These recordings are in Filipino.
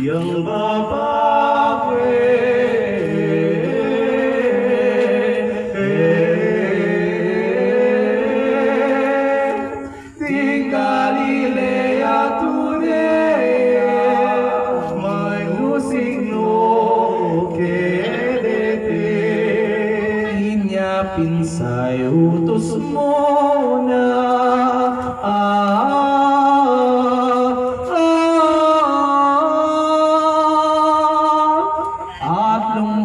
Yang babawi di Galilea Tudea may musigno kedete inya pinsay utos mo na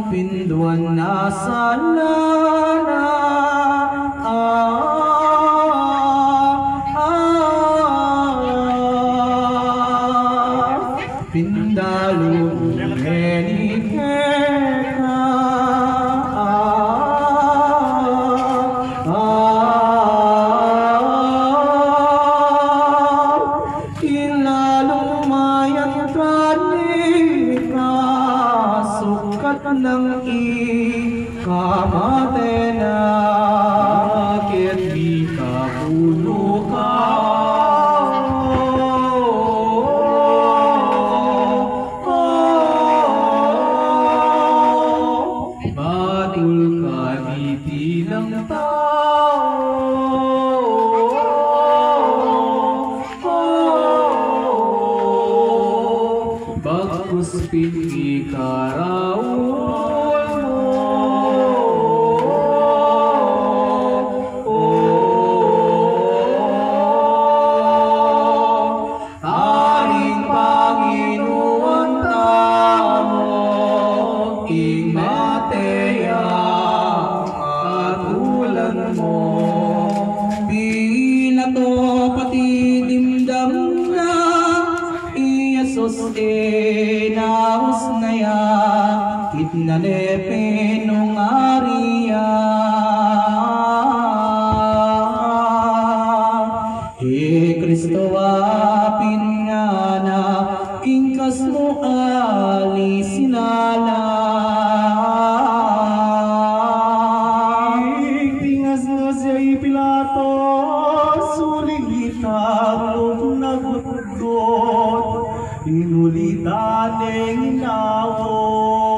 pinduan na salana pindalo menikeka inalumayan kanika sukat ng ikamate na bakit di ka puno ka batul kami tilang bagus pingi karau naus naya kitnalepe nung aria Kristo apinana ingkas mo ali sinala tingas mo siya Pilato suligitang nagudgot inulitan ng inawos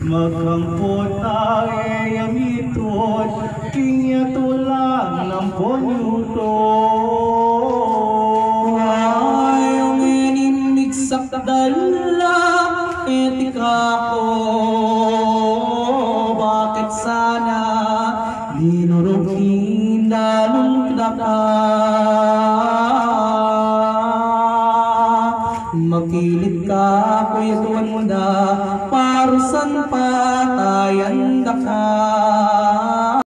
magkampot ay amiton kinyatulang ng ponyuto ayong inimigsak dala etika ko bakit sana dinurugin dalong daka